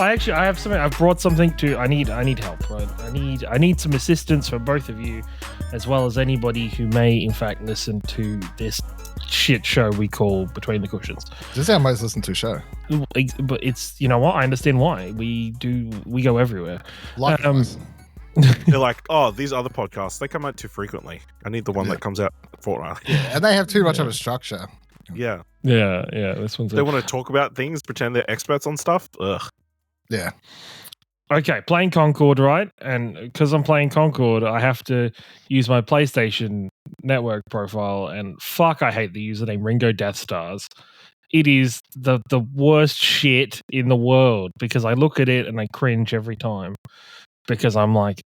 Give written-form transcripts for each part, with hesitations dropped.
I have something. I've brought something to. I need help, right? I need some assistance from both of you, as well as anybody who may, in fact, listen to this shit show we call Between the Cushions. This is our most listened to show. But it's, you know what? I understand why. We go everywhere. Likewise. They're like, oh, these other podcasts, they come out too frequently. I need the one that comes out fortnightly. Yeah, and they have too much of a structure. Yeah. This one's. They want to talk about things, pretend they're experts on stuff. Ugh. Yeah. Okay, playing Concord, right? And because I'm playing Concord, I have to use my PlayStation Network profile. And fuck, I hate the username Ringo Death Stars. It is the worst shit in the world because I look at it and I cringe every time because I'm like,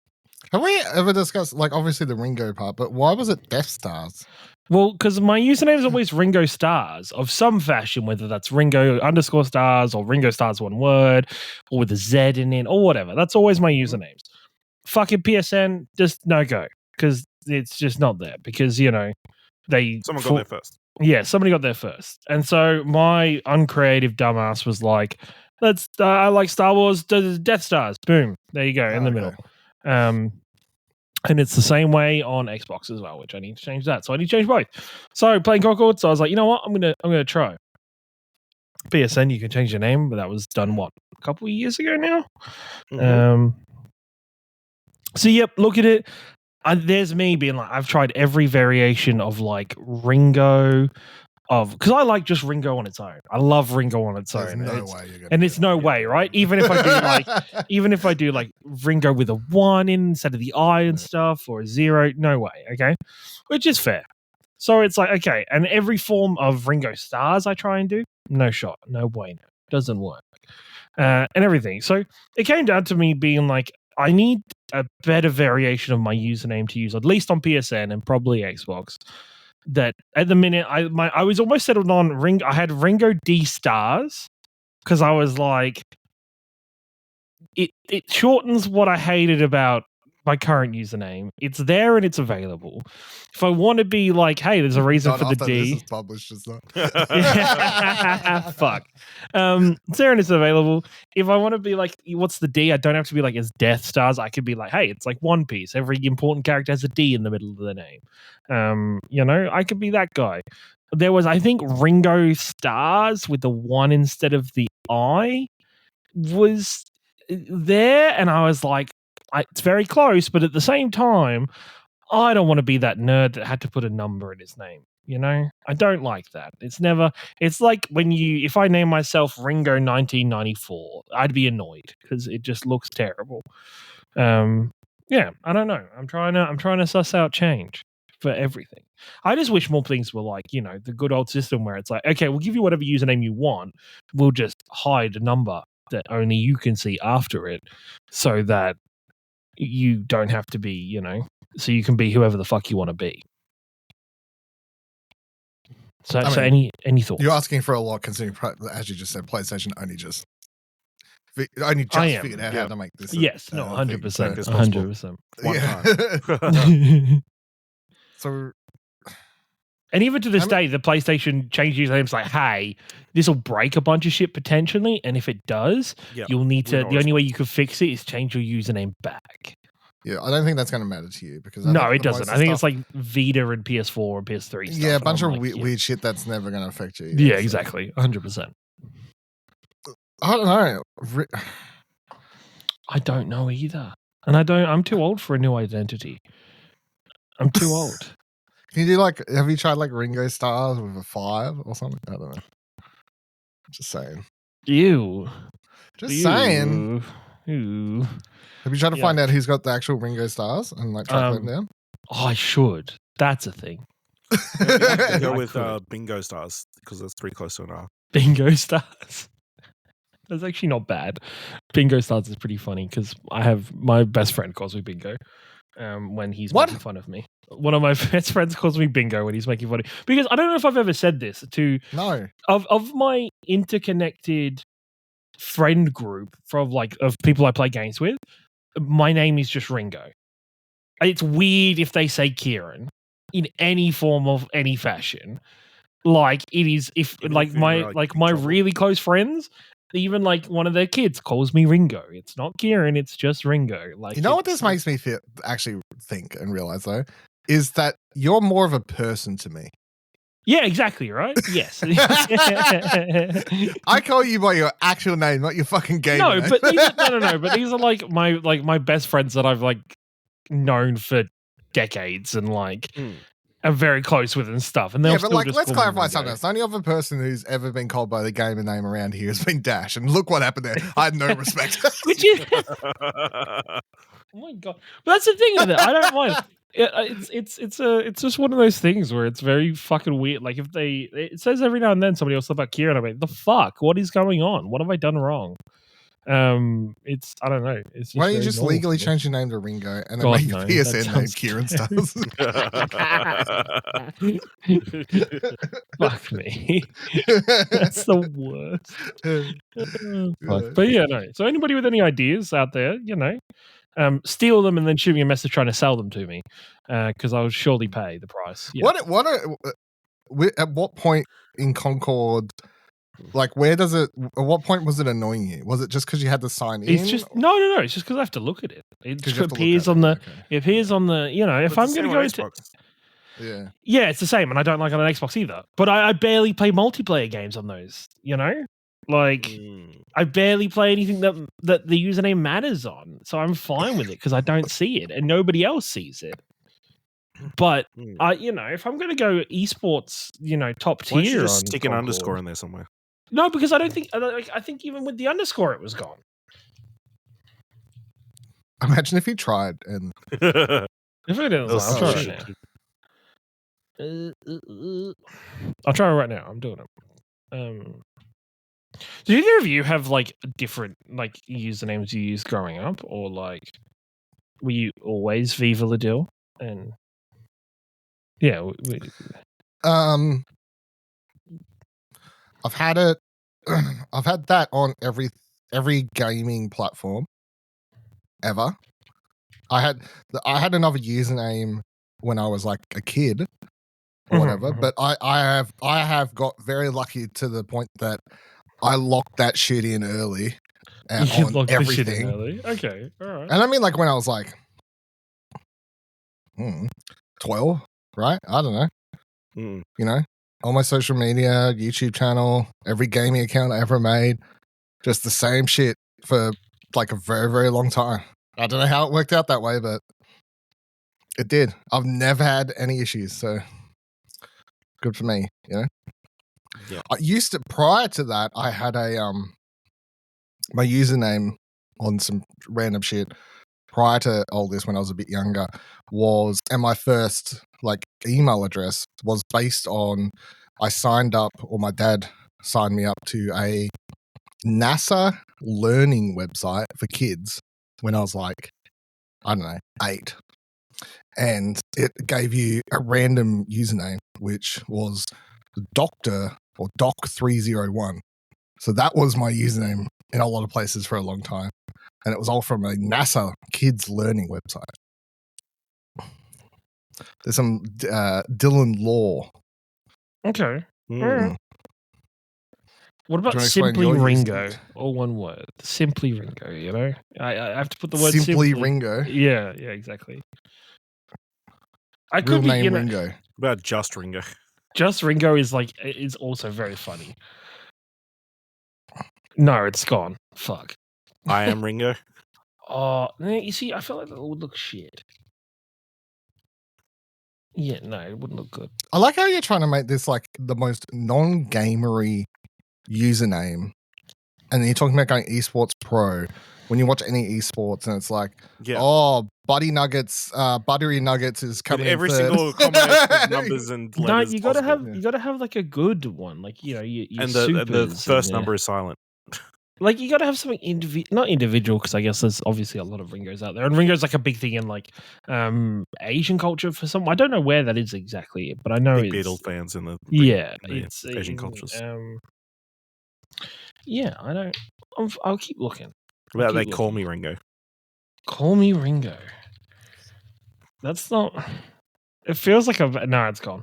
have we ever discussed, like, obviously the Ringo part, but why was it Death Stars? well, because my username is always Ringo Stars of some fashion, whether that's Ringo _stars or Ringo Stars one word or with a Z in it or whatever. That's always my usernames. Fucking PSN, just no go because it's just not there because, you know, Someone got there first. Yeah, somebody got there first. And so my uncreative dumbass was like, I like Star Wars, Death Stars. Boom. There you go, in the middle. And it's the same way on Xbox as well, which I need to change that. So I need to change both. So playing Concord, so I was like, you know what? I'm gonna try. PSN, you can change your name, but that was done a couple of years ago now. Mm-hmm. So yep, look at it. There's me being like, I've tried every variation of like Ringo, because I like just Ringo on its own. I love Ringo on its own. There's no way you're gonna and it's no way, right? Even if I do like Ringo with a 1 instead of the I and stuff, or a 0, no way, okay? Which is fair. So it's like, okay, and every form of Ringo Stars I try and do, no shot, no bueno, doesn't work, and everything. So it came down to me being like, I need a better variation of my username to use, at least on PSN and probably Xbox. That at the minute, I was almost settled on Ringo. I had Ringo D Stars because I was like, it shortens what I hated about my current username. It's there and it's available. If I want to be like, hey, there's a reason for the D. This is published, is not. Fuck. It's there and it's available. If I want to be like, what's the D? I don't have to be like, it's Death Stars. I could be like, hey, it's like One Piece. Every important character has a D in the middle of their name. You know, I could be that guy. There was, I think, Ringo Stars with the 1 instead of the I was there, and I was like, it's very close, but at the same time, I don't want to be that nerd that had to put a number in his name. You know, I don't like that. It's like if I name myself Ringo 1994, I'd be annoyed because it just looks terrible. Yeah, I don't know. I'm trying to suss out change for everything. I just wish more things were like, you know, the good old system where it's like, okay, we'll give you whatever username you want. We'll just hide a number that only you can see after it so that you don't have to be, you know, so you can be whoever the fuck you want to be. So, any thoughts? You're asking for a lot, considering, as you just said, PlayStation only just figured out how to make this. Yes, 100%, 100%. Yeah. So, and even to this day, the PlayStation changes names like, hey, this will break a bunch of shit potentially, and if it does, you'll need to. The only way you can fix it is change your username back. Yeah, I don't think that's going to matter to you because it doesn't. I think it's like Vita and PS4 and PS3 stuff. Yeah, a bunch of weird shit that's never going to affect you. Yeah, exactly, 100%. I don't know. I don't know either, and I'm too old for a new identity. I'm too old. Can you do have you tried like Ringo Stars with a 5 or something? I don't know. Just saying. Ew. Just saying. Ew. Have you tried to find out who's got the actual Ringo Stars and like track them down? Oh, I should. That's a thing. Go with Bingo Stars because that's 3 close to an R. Bingo Stars. That's actually not bad. Bingo Stars is pretty funny because I have my best friend calls me Bingo when he's making fun of me. One of my best friends calls me Bingo when he's making fun of me. Because I don't know if I've ever said this to... No. Of my interconnected friend group of people I play games with, my name is just Ringo. It's weird if they say Ciaran in any form of any fashion. Like it is if like my really close friends, even like one of their kids calls me Ringo. It's not Ciaran, it's just Ringo. Like, you know what this makes me actually think and realize though is that you're more of a person to me. Yeah, exactly, right? Yes. I call you by your actual name, not your fucking game no, name. but no. But these are like my best friends that I've like known for decades and like are very close with and stuff. And yeah, but like, just let's call me clarify Ringo. something else. The only other person who's ever been called by the gamer name around here has been Dash, and look what happened there. I had no respect. Which is, oh my god! But that's the thing with it. I don't mind. It's just one of those things where it's very fucking weird. Like if it says every now and then somebody will slip about Ciaran. I'm like, the fuck? What is going on? What have I done wrong? It's I don't know. It's just why don't you just legally change your name to Ringo and then make your PSN name Ciaran Stars? Fuck me. That's the worst. Fuck. But yeah, no. So anybody with any ideas out there, steal them and then shoot me a message trying to sell them to me, because I'll surely pay the price. Yeah. At what point in Concord? Like, where does it? At what point was it annoying you? Was it just because you had to sign in? It's just no. It's just because I have to look at it. It appears on the. Okay. It appears on the. If I'm going to go to. Yeah, it's the same, and I don't like it on an Xbox either. But I barely play multiplayer games on those. Like I barely play anything that the username matters on. So I'm fine with it because I don't see it, and nobody else sees it. But if I'm going to go esports, top tier, why don't you just on stick Concord, an underscore in there somewhere. No, because I don't think. I think even with the underscore, it was gone. Imagine if you tried and. If it is, I'll try right now. I'll try it right now. I'm doing it. Do either of you have like different like usernames you used growing up, or like were you always Viva La Dill? And yeah, I've had it. I've had that on every gaming platform ever. I had another username when I was like a kid or whatever, but I have got very lucky to the point that I locked that shit in early on everything. Okay, all right. And I mean, like when I was like 12, right? I don't know. All my social media, YouTube channel, every gaming account I ever made, just the same shit for like a very, very long time. I don't know how it worked out that way, but it did. I've never had any issues, so good for me, Yeah. I used to, prior to that, I had my username on some random shit prior to all this when I was a bit younger and my first like email address was based on, I signed up, or my dad signed me up to a NASA learning website for kids when I was like, I don't know, 8. And it gave you a random username, which was Doctor or Doc301. So that was my username in a lot of places for a long time. And it was all from a NASA kids learning website. There's some Dylan Law. Okay. What about Simply Ringo? All one word. Simply Ringo, I have to put the word Simply Ringo. Yeah, exactly. Real name Ringo. What about Just Ringo? Just Ringo is also very funny. No, it's gone. Fuck. I am Ringo. Oh, you see, I feel like that would look shit. Yeah, no, it wouldn't look good. I like how you're trying to make this like the most non-gamery username, and then you're talking about going esports pro. When you watch any esports, and it's like, Buttery Nuggets is coming. Every single combination of numbers and letters. No, you gotta have like a good one, like your and the first number is silent. Like you got to have something not individual, because I guess there's obviously a lot of Ringos out there, and Ringo's like a big thing in like Asian culture for some. I don't know where that is exactly, but I know big Beatles fans in the it's Asian cultures. I don't. I'll keep looking. What about they call me Ringo? Call me Ringo. That's not. It feels like no, it's gone.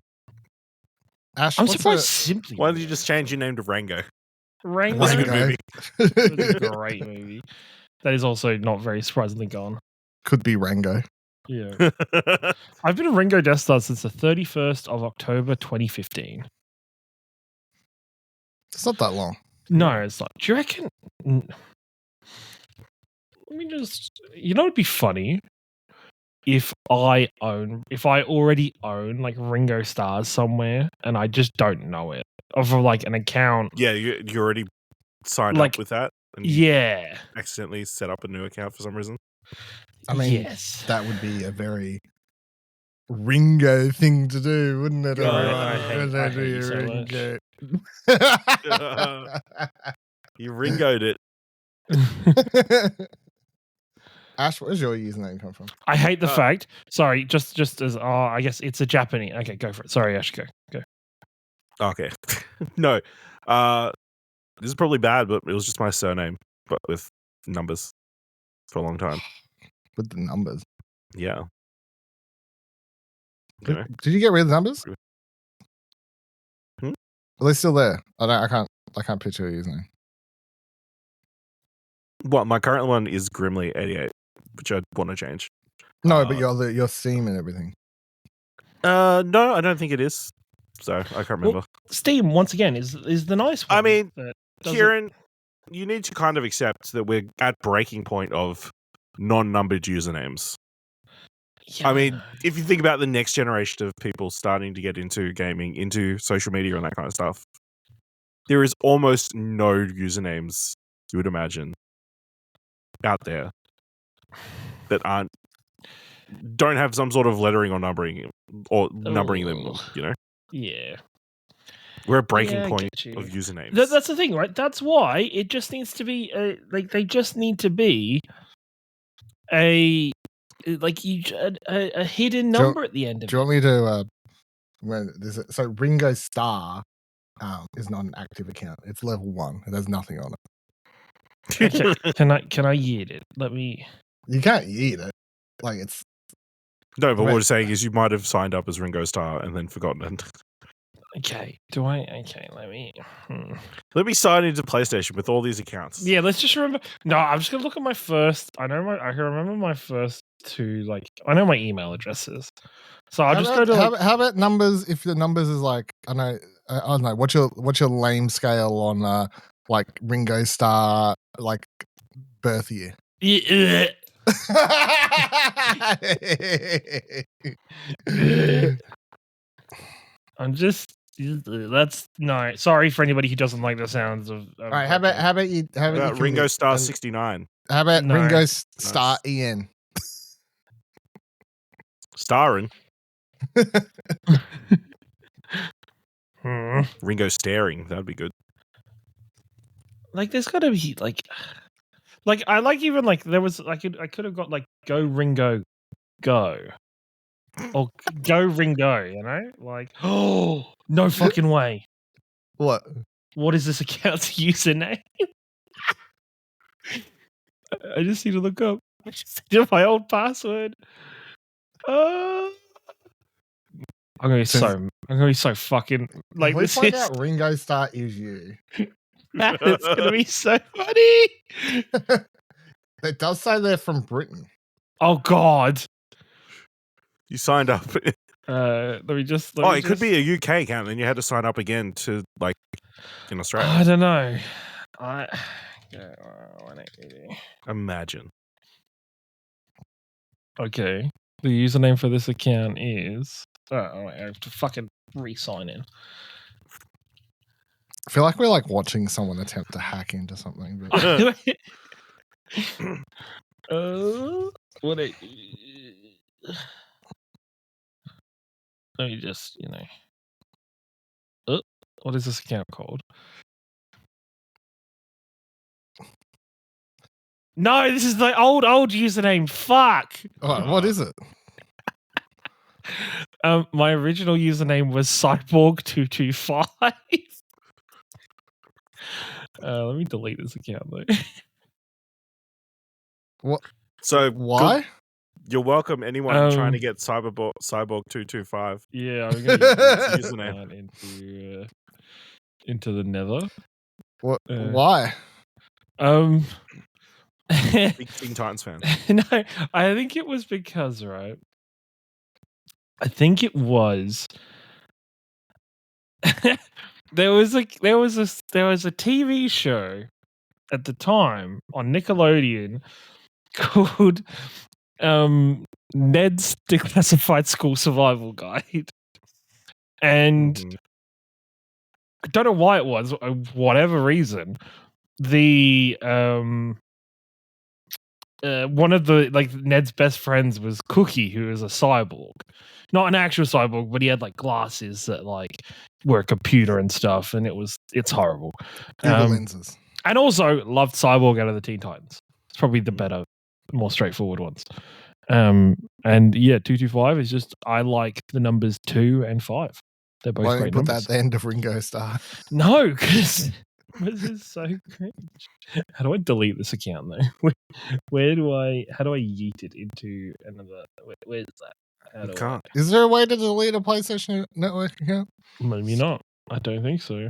Ash, I'm surprised. Simply. Why don't you just change your name to Rango? Rango. That's a good movie. It's a great movie. That is also not very surprisingly gone. Could be Rango. Yeah. I've been a Ringo Death Star since the 31st of October 2015. It's not that long. No, it's not. Do you reckon? Let me just. You know, it'd be funny if I already own like Ringo Stars somewhere and I just don't know it, or for like an account. Yeah, you already signed Like, up with that. And you yeah. accidentally set up a new account for some reason. I mean, yes. that would be a very Ringo thing to do, wouldn't it? I hate you so Ringo. You Ringoed it. Ash, where's your username come from? I hate the fact. Sorry, just as I guess it's a Japanese. Okay, go for it. Sorry, Ash, go. Okay. No. This is probably bad, but it was just my surname, but with numbers for a long time. With the numbers. Yeah. Did Okay. you get rid of the numbers? Hmm? Are they still there? I can't picture your username. Well, my current one is Grimly88, which I want to change. No, but your theme and everything. No, I don't think it is. So I can't remember. Well, Steam once again is the nice one. I mean, that Ciaran, you need to kind of accept that we're at breaking point of non-numbered usernames. Yeah, I mean, if you think about the next generation of people starting to get into gaming, into social media and that kind of stuff, there is almost no usernames you would imagine out there that don't have some sort of lettering or numbering them, you know? Yeah. We're at breaking Yeah, I point get you. of usernames. That's the thing, right? That's why it just needs to be they just need to be a hidden number at the end of Do you want me to so Ringo Star is not an active account. It's level 1. It has nothing on it. Okay. Can I yeet it? Let me. You can't eat it. Like it's No, but what we're saying is you might have signed up as Ringo Starr and then forgotten it. Okay. Do I? Okay. Let me. Let me sign into PlayStation with all these accounts. Yeah. Let's just remember. No, I'm just gonna look at my first. I can remember my first two. Like I know my email addresses. So I'll just go to. How about numbers? If the numbers is like I don't know. What's your lame scale on like Ringo Starr like birth year? Yeah. I'm just. That's no. Sorry for anybody who doesn't like the sounds of. All right. How about Ringo Starr 69? How about Ringo Starr Ian? Starring. Ringo staring. That'd be good. Like, there's got to be like I like even like there was I could have got like Go Ringo Go or Go Ringo, you know, like oh no fucking way. What is this account's username? I just need to look up. I just need my old password. I'm gonna be so fucking like we this find is. out Ringo Starr is you. It's gonna be so funny. It does say they're from Britain. Oh God! You signed up. Let me just. It could be a UK account, and you had to sign up again to like in Australia. I don't know. Imagine. Okay. The username for this account is. I have to fucking re-sign in. I feel like we're like watching someone attempt to hack into something. But... what? Let me just, what is this account called? No, this is the old username. Fuck. What is it? My original username was Cyborg225. Let me delete this account though. What? So why? You're welcome. Anyone trying to get Cyborg225. Yeah, I'm gonna use username into the Nether. What? Why? Um, Big Teen Titans fan. no, I think it was because, right? I think it was there was a TV show at the time on Nickelodeon called Ned's Declassified School Survival Guide. And I don't know why it was, whatever reason, the one of the Ned's best friends was Cookie, who is a cyborg, not an actual cyborg, but he had like glasses that like were a computer and stuff, and it's horrible. Google lenses. And also loved Cyborg out of the Teen Titans. It's probably the better, more straightforward ones. And yeah, 225 is just I like the numbers 2 and 5. They're both Why great don't you put numbers. that at the end of Ringo Starr? No, because this is so cringe. How do I delete this account though? How do I yeet it into another? Where's that? You can't. Is there a way to delete a PlayStation Network account? Maybe not. I don't think so.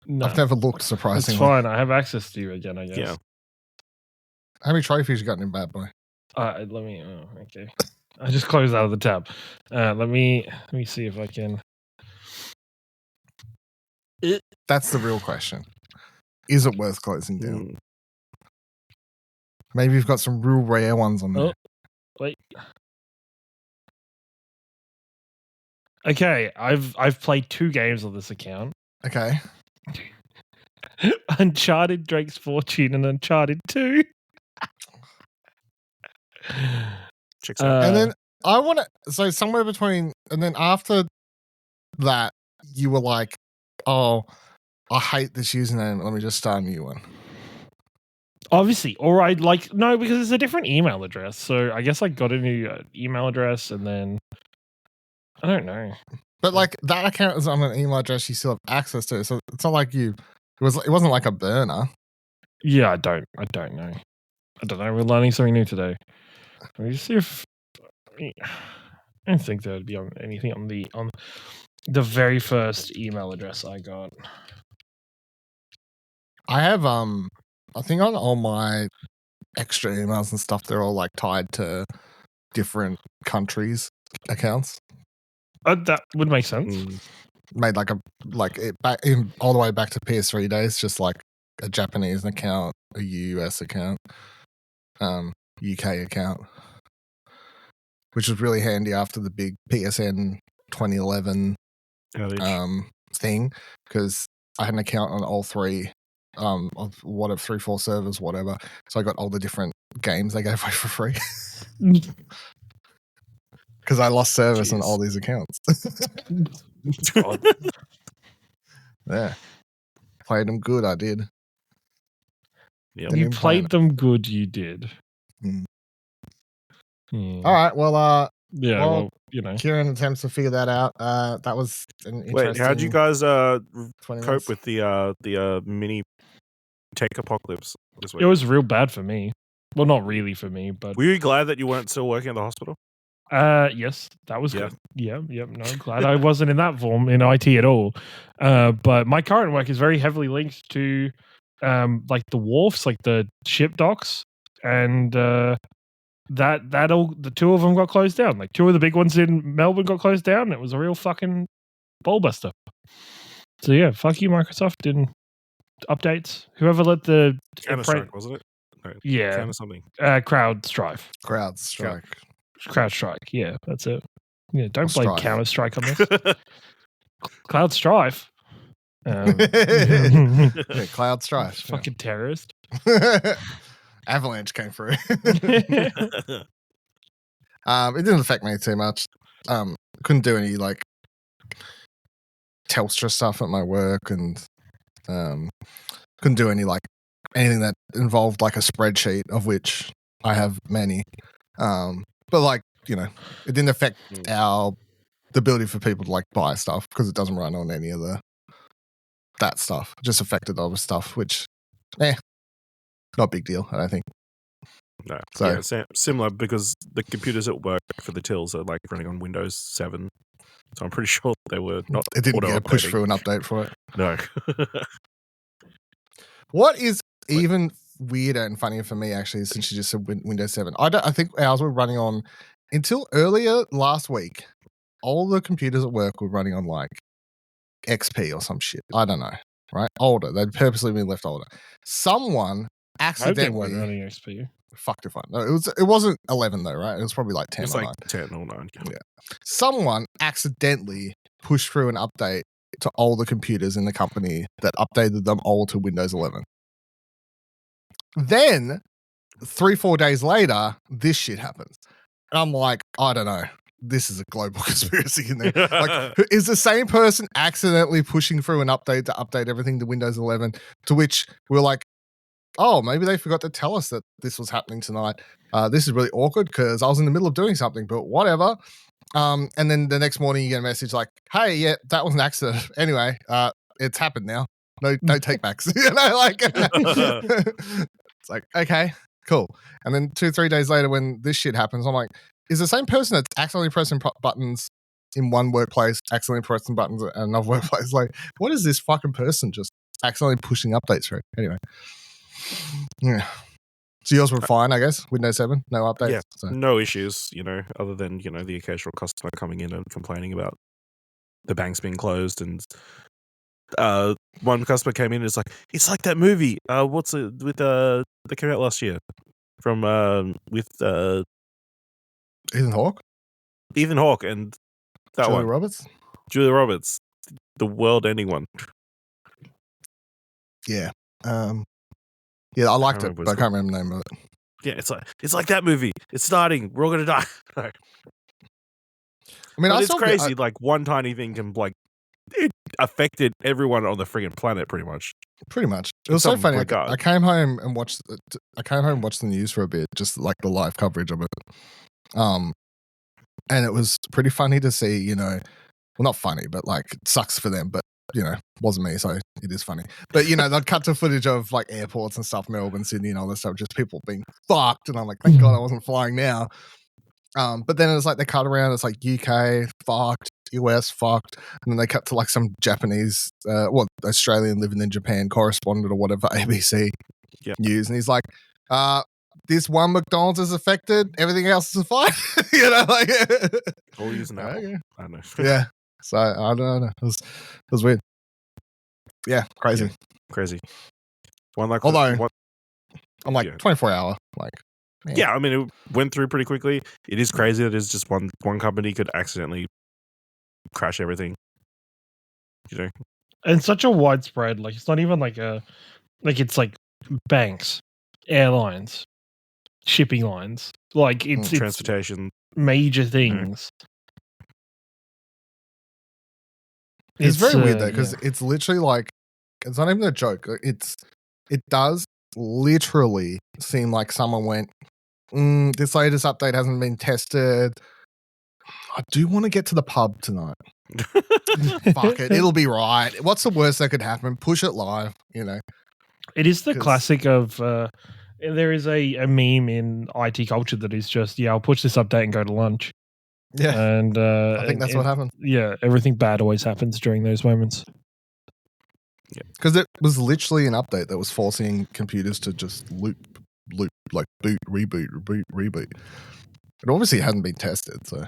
No. I've never looked, surprisingly. It's fine. I have access to you again, I guess. Yeah. How many trophies you got in Bad Boy? Let me. Oh, okay. I just closed out of the tab. Let me see if I can. That's the real question. Is it worth closing down? Maybe you've got some real rare ones on there. Oh, wait. Okay, I've played 2 games on this account. Okay. Uncharted Drake's Fortune and Uncharted 2. Checks out. And then I want to, so somewhere between, and then after that, you were like, oh, I hate this username. Let me just start a new one. Obviously, or I no, because it's a different email address. So I guess I got a new email address, and then I don't know. But like that account is on an email address you still have access to, so it's not like it wasn't like a burner. Yeah, I don't know. I don't know. We're learning something new today. Let me just see if I don't think there would be anything on the very first email address I got. I have I think on all my extra emails and stuff, they're all like tied to different accounts. That would make sense. Made all the way back to PS3 days, just like a Japanese account, a US account, UK account, which was really handy after the big PSN 2011 thing, because I had an account on all 3 of 3-4 servers, whatever. So I got all the different games they gave away for free. Because I lost service on all these accounts. Yeah. Played them good, I did. Yep. You played them good, you did. All right, well, yeah, well, you know. Ciaran attempts to figure that out. That was an interesting... Wait, how'd you guys cope minutes. with the mini tech apocalypse this week? It was real bad for me. Well, not really for me, but... Were you glad that you weren't still working at the hospital? Yes, that was good. Yeah, no, glad I wasn't in that form in IT at all. But my current work is very heavily linked to like the wharfs, like the ship docks, and the 2 of them got closed down. Like 2 of the big ones in Melbourne got closed down. It was a real fucking ballbuster. So yeah, fuck you, Microsoft. Didn't updates. Whoever let the Counter-Strike, wasn't it? No, yeah, Counter something. CrowdStrike. CrowdStrike, yeah, that's it. Yeah, don't blame Strife. Counter-Strike on this. Cloud Strife. Cloud Strife. Fucking terrorist. Avalanche came through. It didn't affect me too much. Couldn't do any like Telstra stuff at my work, and couldn't do any like anything that involved like a spreadsheet, of which I have many. But like, you know, it didn't affect the ability for people to like buy stuff, because it doesn't run on any of that stuff. It just affected other stuff, which not a big deal, I don't think. No. So similar, because the computers at work for the tills are like running on Windows 7. So I'm pretty sure they were not. It didn't get a push auto-updating. through an update for it. No. What is even weirder and funnier for me, actually, since you just said Windows 7, I think ours were running on, until earlier last week, all the computers at work were running on like XP or some shit. I don't know, right? Older. They'd purposely been left older. Someone I hope they weren't accidentally. running XP. Fucked if I know. It wasn't 11 though, right? It was probably like 10 It's or like 9. 10 or 9. Yeah. Someone accidentally pushed through an update to all the computers in the company that updated them all to Windows 11. Then 3-4 days later, this shit happens. And I'm like, I don't know. This is a global conspiracy in there. Like, is the same person accidentally pushing through an update to update everything to Windows 11, to which we're like, oh, maybe they forgot to tell us that this was happening tonight. This is really awkward because I was in the middle of doing something, but whatever. And then the next morning you get a message like, hey, yeah, that was an accident. Anyway, it's happened now. No take backs. You know, like it's like, okay, cool. And then 2-3 days later when this shit happens, I'm like, is the same person that's accidentally pressing buttons in one workplace, accidentally pressing buttons at another workplace? Like, what is this fucking person just accidentally pushing updates through? Anyway. Yeah. So yours were fine, I guess. Windows 7, no updates. Yeah, So. no issues, other than, the occasional customer coming in and complaining about the banks being closed. And one customer came in and is like, it's like that movie. What's it with that came out last year from with Ethan Hawke? Ethan Hawke and that Julia one. Roberts? Julia Roberts. The world-ending one. Yeah. Yeah, I liked it, but I can't remember the name of it. Yeah, it's like that movie. It's starting. We're all gonna die. No. I mean, it's crazy. Like one tiny thing can it affected everyone on the friggin' planet, pretty much. Pretty much. It was so funny. Regard. I came home and watched. The news for a bit, just like the live coverage of it. And it was pretty funny to see. Well, not funny, but like it sucks for them, but. Wasn't me, so it is funny. But, they'd cut to footage of like airports and stuff, Melbourne, Sydney, and all this stuff, just people being fucked. And I'm like, thank God I wasn't flying now. But then it's like they cut around, it's like UK, fucked, US, fucked. And then they cut to like some Japanese, Australian living in Japan correspondent or whatever, ABC News. And he's like, this one McDonald's is affected, everything else is fine. Like. All using that. Okay. I don't know. Yeah. So I don't know. It was weird. Yeah, crazy. Yeah, crazy. I'm like 24 hour. Like, man. Yeah, I mean, it went through pretty quickly. It is crazy that it's just one company could accidentally crash everything. And such a widespread, like it's not even it's like banks, airlines, shipping lines, like it's transportation, major things. It's very weird though, because it's literally like, it's not even a joke. It does literally seem like someone went, this latest update hasn't been tested. I do want to get to the pub tonight. Fuck it. It'll be right. What's the worst that could happen? Push it live, It is the classic of, there is a meme in IT culture that is just, I'll push this update and go to lunch. Yeah. And I think that's what happened. Yeah, everything bad always happens during those moments. Yeah. Because it was literally an update that was forcing computers to just loop, like boot, reboot. It obviously hadn't been tested, so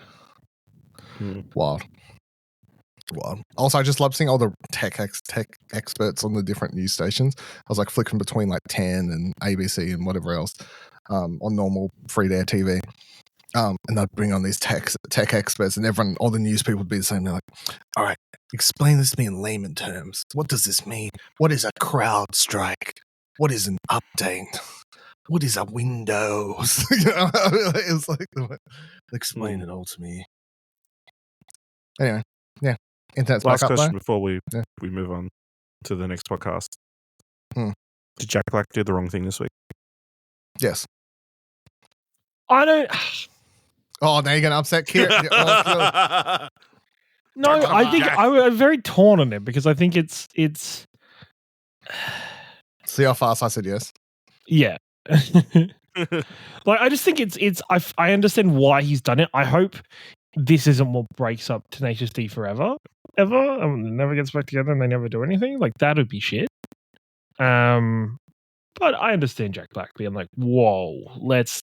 wild. Also, I just love seeing all the tech experts on the different news stations. I was like flicking between like 10 and ABC and whatever else on normal free-to-air TV. And they'd bring on these tech experts, and everyone, all the news people would be the same. They're like, all right, explain this to me in layman terms. What does this mean? What is a crowd strike? What is an update? What is a Windows? It was like, explain it all to me. Anyway, yeah. Internet's last back up question though. Before we move on to the next podcast. Did Jack Black do the wrong thing this week? Yes. I don't. Oh, now you're going to upset Ciaran. No, I think I'm very torn on it because I think it's. See how fast I said yes? Yeah. Like I just think it's I understand why he's done it. I hope this isn't what breaks up Tenacious D forever, ever. It never gets back together and they never do anything. Like, that would be shit. But I understand Jack Black being like, whoa, let's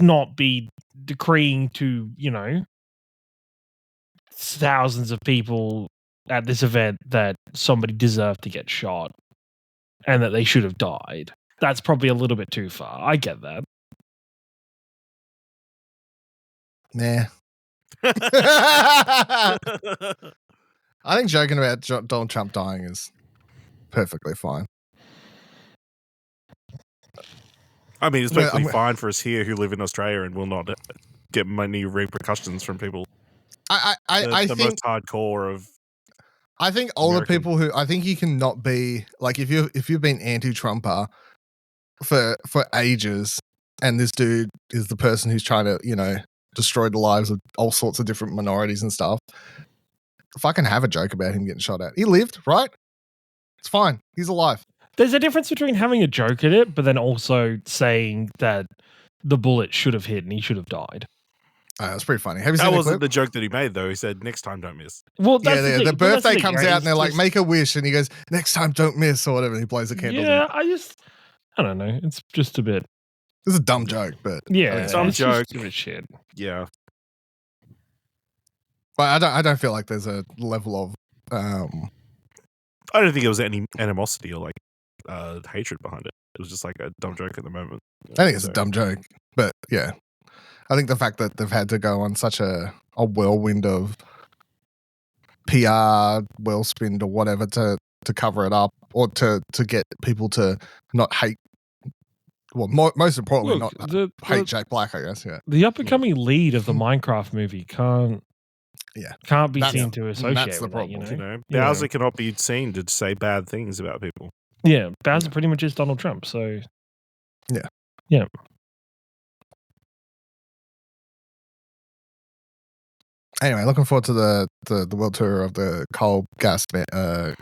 not be decreeing to, thousands of people at this event that somebody deserved to get shot and that they should have died. That's probably a little bit too far. I get that. Nah. I think joking about Donald Trump dying is perfectly fine. I mean, it's perfectly fine for us here who live in Australia and will not get many repercussions from people. I the think most hardcore of. I think all American. The people who I think you cannot be like if you've been anti-Trumper for ages, and this dude is the person who's trying to destroy the lives of all sorts of different minorities and stuff. Fucking have a joke about him getting shot at. He lived, right? It's fine. He's alive. There's a difference between having a joke at it, but then also saying that the bullet should have hit and he should have died. That's pretty funny. Have you seen that the wasn't clip? the joke that he made, though. He said, next time, don't miss. Well, that's the birthday comes out and they're like, make a wish. And he goes, next time, don't miss, or whatever. And he blows a candle. Yeah, I don't know. It's just a bit. It's a dumb joke, but. Yeah, dumb joke. Just a bit shit. Yeah. But I don't feel like there's a level of. I don't think there was any animosity or hatred behind it. It was just like a dumb joke at the moment. I think it's a dumb joke, but yeah. I think the fact that they've had to go on such a whirlwind of PR, wellspin or whatever to cover it up or to get people to not hate. Well, most importantly, not hate Jack Black, I guess. Yeah. The up-and-coming lead of the Minecraft movie can't be seen to associate that's the with problem. that, Bowser cannot be seen to say bad things about people. Yeah, Bowser pretty much is Donald Trump, so... Yeah. Anyway, looking forward to the world tour of the Coal Gas band.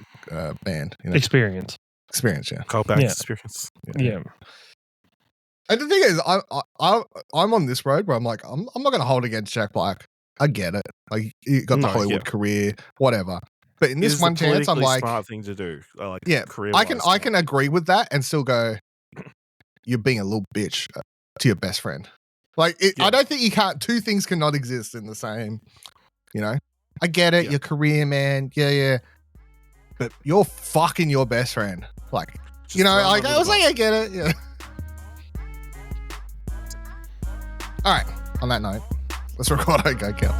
Experience, yeah. Coal Gas experience. Yeah. And the thing is, I'm on this road where I'm like, I'm not going to hold against Jack Black. I get it. Like, you got the Hollywood career, whatever. But in this one chance, I'm like, smart thing to do. I can agree with that and still go, you're being a little bitch to your best friend. Like, I don't think two things cannot exist in the same, I get it, your career, man. Yeah. But you're fucking your best friend. Like, I was like, I get it. Yeah. All right. On that note, let's record our Go Kill.